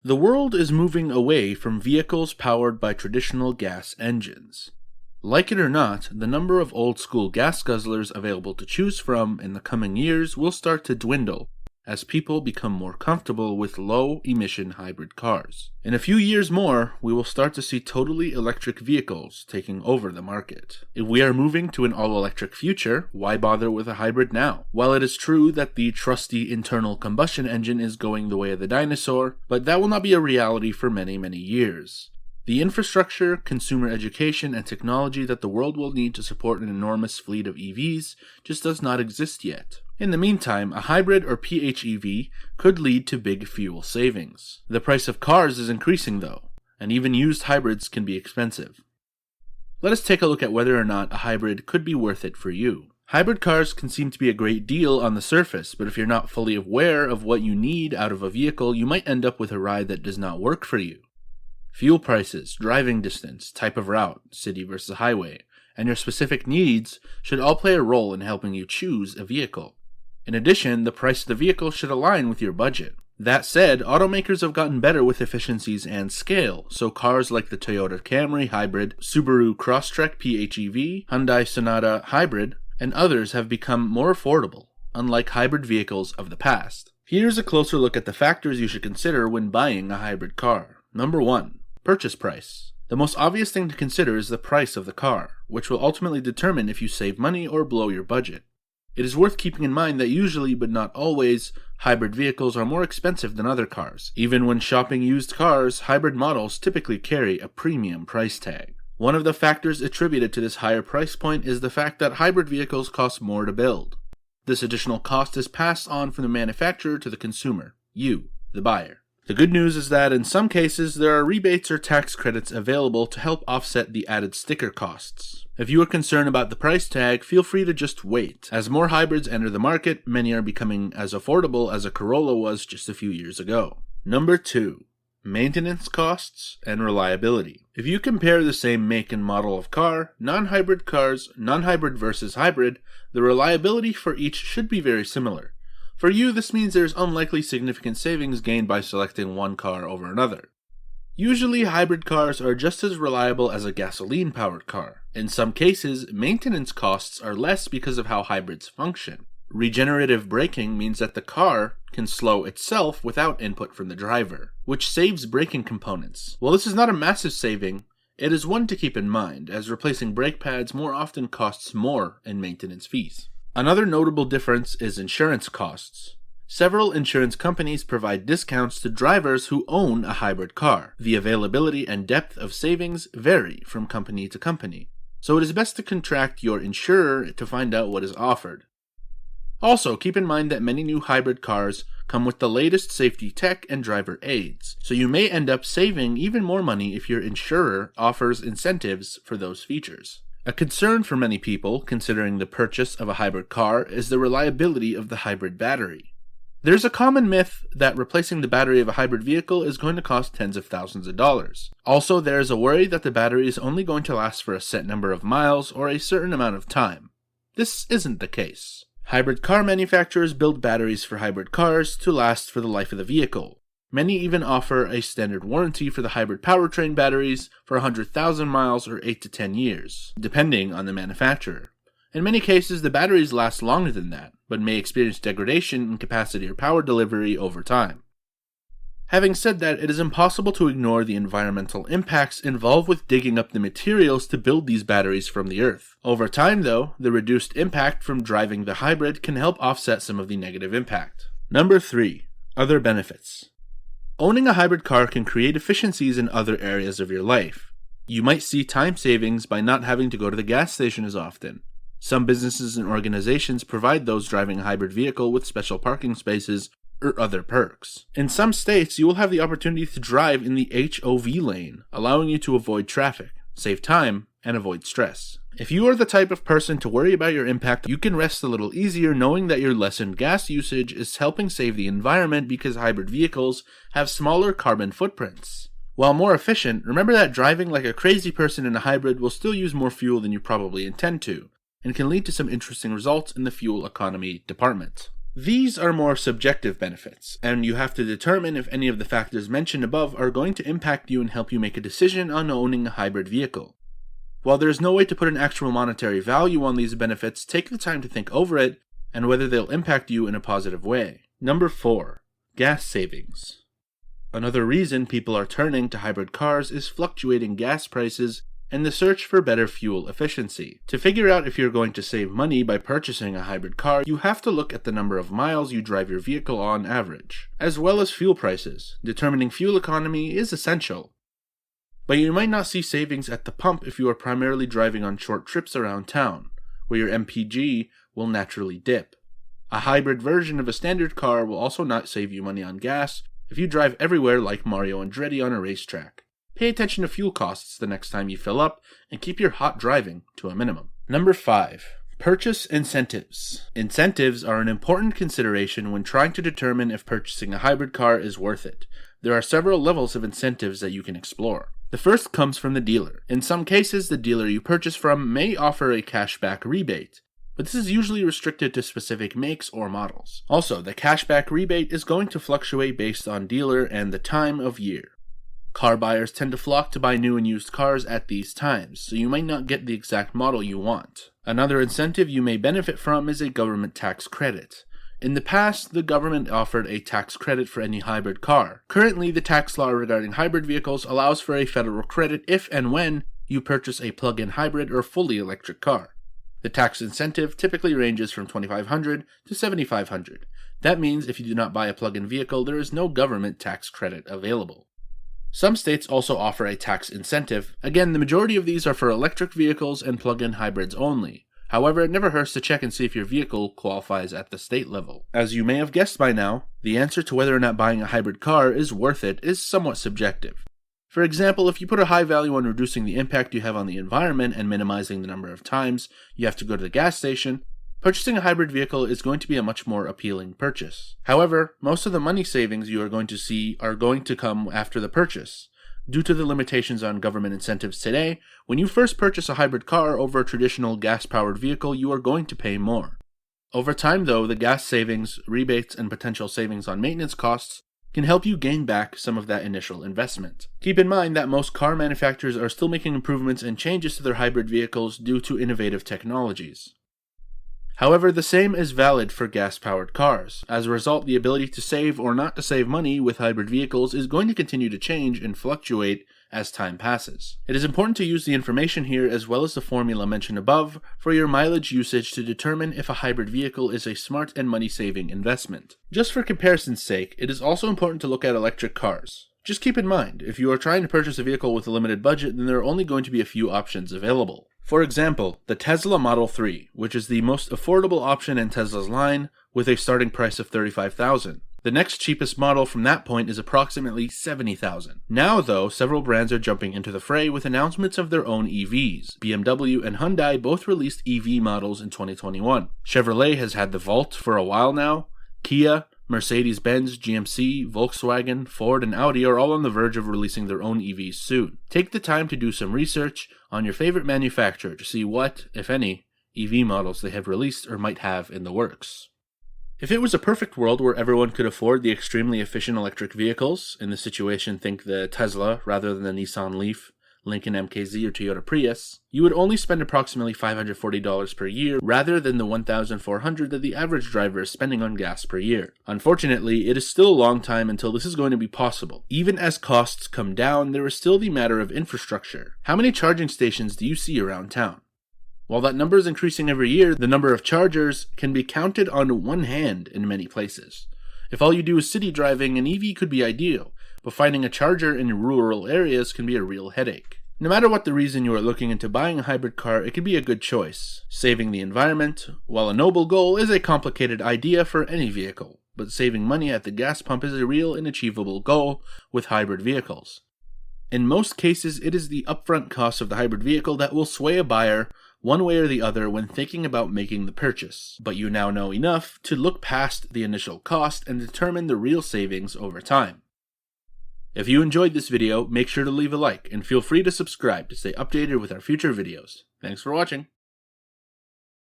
The world is moving away from vehicles powered by traditional gas engines. Like it or not, the number of old-school gas guzzlers available to choose from in the coming years will start to dwindle as people become more comfortable with low-emission hybrid cars. In a few years more, we will start to see totally electric vehicles taking over the market. If we are moving to an all-electric future, why bother with a hybrid now? While it is true that the trusty internal combustion engine is going the way of the dinosaur, but that will not be a reality for many, many years. The infrastructure, consumer education, and technology that the world will need to support an enormous fleet of EVs just does not exist yet. In the meantime, a hybrid or PHEV could lead to big fuel savings. The price of cars is increasing though, and even used hybrids can be expensive. Let us take a look at whether or not a hybrid could be worth it for you. Hybrid cars can seem to be a great deal on the surface, but if you're not fully aware of what you need out of a vehicle, you might end up with a ride that does not work for you. Fuel prices, driving distance, type of route, city versus highway, and your specific needs should all play a role in helping you choose a vehicle. In addition, the price of the vehicle should align with your budget. That said, automakers have gotten better with efficiencies and scale, so cars like the Toyota Camry Hybrid, Subaru Crosstrek PHEV, Hyundai Sonata Hybrid, and others have become more affordable, unlike hybrid vehicles of the past. Here's a closer look at the factors you should consider when buying a hybrid car. Number 1. Purchase price. The most obvious thing to consider is the price of the car, which will ultimately determine if you save money or blow your budget. It is worth keeping in mind that usually, but not always, hybrid vehicles are more expensive than other cars. Even when shopping used cars, hybrid models typically carry a premium price tag. One of the factors attributed to this higher price point is the fact that hybrid vehicles cost more to build. This additional cost is passed on from the manufacturer to the consumer, you, the buyer. The good news is that in some cases there are rebates or tax credits available to help offset the added sticker costs. If you are concerned about the price tag, feel free to just wait. As more hybrids enter the market, many are becoming as affordable as a Corolla was just a few years ago. Number 2. Maintenance costs and reliability. If you compare the same make and model of car, non-hybrid cars, non-hybrid versus hybrid, the reliability for each should be very similar. For you, this means there's unlikely significant savings gained by selecting one car over another. Usually, hybrid cars are just as reliable as a gasoline-powered car. In some cases, maintenance costs are less because of how hybrids function. Regenerative braking means that the car can slow itself without input from the driver, which saves braking components. While this is not a massive saving, it is one to keep in mind, as replacing brake pads more often costs more in maintenance fees. Another notable difference is insurance costs. Several insurance companies provide discounts to drivers who own a hybrid car. The availability and depth of savings vary from company to company, so it is best to contract your insurer to find out what is offered. Also, keep in mind that many new hybrid cars come with the latest safety tech and driver aids, so you may end up saving even more money if your insurer offers incentives for those features. A concern for many people, considering the purchase of a hybrid car, is the reliability of the hybrid battery. There's a common myth that replacing the battery of a hybrid vehicle is going to cost tens of thousands of dollars. Also, there is a worry that the battery is only going to last for a set number of miles or a certain amount of time. This isn't the case. Hybrid car manufacturers build batteries for hybrid cars to last for the life of the vehicle. Many even offer a standard warranty for the hybrid powertrain batteries for 100,000 miles or 8 to 10 years, depending on the manufacturer. In many cases, the batteries last longer than that, but may experience degradation in capacity or power delivery over time. Having said that, it is impossible to ignore the environmental impacts involved with digging up the materials to build these batteries from the earth. Over time, though, the reduced impact from driving the hybrid can help offset some of the negative impact. Number 3. Other benefits. Owning a hybrid car can create efficiencies in other areas of your life. You might see time savings by not having to go to the gas station as often. Some businesses and organizations provide those driving a hybrid vehicle with special parking spaces or other perks. In some states, you will have the opportunity to drive in the HOV lane, allowing you to avoid traffic, save time, and avoid stress. If you are the type of person to worry about your impact, you can rest a little easier knowing that your lessened gas usage is helping save the environment because hybrid vehicles have smaller carbon footprints. While more efficient, remember that driving like a crazy person in a hybrid will still use more fuel than you probably intend to, and can lead to some interesting results in the fuel economy department. These are more subjective benefits, and you have to determine if any of the factors mentioned above are going to impact you and help you make a decision on owning a hybrid vehicle. While there is no way to put an actual monetary value on these benefits, take the time to think over it and whether they'll impact you in a positive way. Number 4. Gas savings. Another reason people are turning to hybrid cars is fluctuating gas prices and the search for better fuel efficiency. To figure out if you're going to save money by purchasing a hybrid car, you have to look at the number of miles you drive your vehicle on average, as well as fuel prices. Determining fuel economy is essential. But you might not see savings at the pump if you are primarily driving on short trips around town, where your MPG will naturally dip. A hybrid version of a standard car will also not save you money on gas if you drive everywhere like Mario Andretti on a racetrack. Pay attention to fuel costs the next time you fill up, and keep your hot driving to a minimum. Number 5. Purchase incentives. Incentives are an important consideration when trying to determine if purchasing a hybrid car is worth it. There are several levels of incentives that you can explore. The first comes from the dealer. In some cases, the dealer you purchase from may offer a cashback rebate, but this is usually restricted to specific makes or models. Also, the cashback rebate is going to fluctuate based on dealer and the time of year. Car buyers tend to flock to buy new and used cars at these times, so you might not get the exact model you want. Another incentive you may benefit from is a government tax credit. In the past, the government offered a tax credit for any hybrid car. Currently, the tax law regarding hybrid vehicles allows for a federal credit if and when you purchase a plug-in hybrid or fully electric car. The tax incentive typically ranges from $2,500 to $7,500. That means if you do not buy a plug-in vehicle, there is no government tax credit available. Some states also offer a tax incentive. Again, the majority of these are for electric vehicles and plug-in hybrids only. However, it never hurts to check and see if your vehicle qualifies at the state level. As you may have guessed by now, the answer to whether or not buying a hybrid car is worth it is somewhat subjective. For example, if you put a high value on reducing the impact you have on the environment and minimizing the number of times you have to go to the gas station, purchasing a hybrid vehicle is going to be a much more appealing purchase. However, most of the money savings you are going to see are going to come after the purchase. Due to the limitations on government incentives today, when you first purchase a hybrid car over a traditional gas-powered vehicle, you are going to pay more. Over time, though, the gas savings, rebates, and potential savings on maintenance costs can help you gain back some of that initial investment. Keep in mind that most car manufacturers are still making improvements and changes to their hybrid vehicles due to innovative technologies. However, the same is valid for gas-powered cars. As a result, the ability to save or not to save money with hybrid vehicles is going to continue to change and fluctuate as time passes. It is important to use the information here as well as the formula mentioned above for your mileage usage to determine if a hybrid vehicle is a smart and money-saving investment. Just for comparison's sake, it is also important to look at electric cars. Just keep in mind, if you are trying to purchase a vehicle with a limited budget, then there are only going to be a few options available. For example, the Tesla Model 3, which is the most affordable option in Tesla's line, with a starting price of $35,000. The next cheapest model from that point is approximately $70,000. Now, though, several brands are jumping into the fray with announcements of their own EVs. BMW and Hyundai both released EV models in 2021. Chevrolet has had the Volt for a while now. Kia, Mercedes-Benz, GMC, Volkswagen, Ford, and Audi are all on the verge of releasing their own EVs soon. Take the time to do some research on your favorite manufacturer to see what, if any, EV models they have released or might have in the works. If it was a perfect world where everyone could afford the extremely efficient electric vehicles, in this situation think the Tesla rather than the Nissan Leaf, Lincoln MKZ, or Toyota Prius, you would only spend approximately $540 per year rather than the $1,400 that the average driver is spending on gas per year. Unfortunately, it is still a long time until this is going to be possible. Even as costs come down, there is still the matter of infrastructure. How many charging stations do you see around town? While that number is increasing every year, the number of chargers can be counted on one hand in many places. If all you do is city driving, an EV could be ideal, but finding a charger in rural areas can be a real headache. No matter what the reason you are looking into buying a hybrid car, it can be a good choice. Saving the environment, while a noble goal, is a complicated idea for any vehicle, but saving money at the gas pump is a real and achievable goal with hybrid vehicles. In most cases, it is the upfront cost of the hybrid vehicle that will sway a buyer one way or the other when thinking about making the purchase, but you now know enough to look past the initial cost and determine the real savings over time. If you enjoyed this video, make sure to leave a like and feel free to subscribe to stay updated with our future videos. Thanks for watching.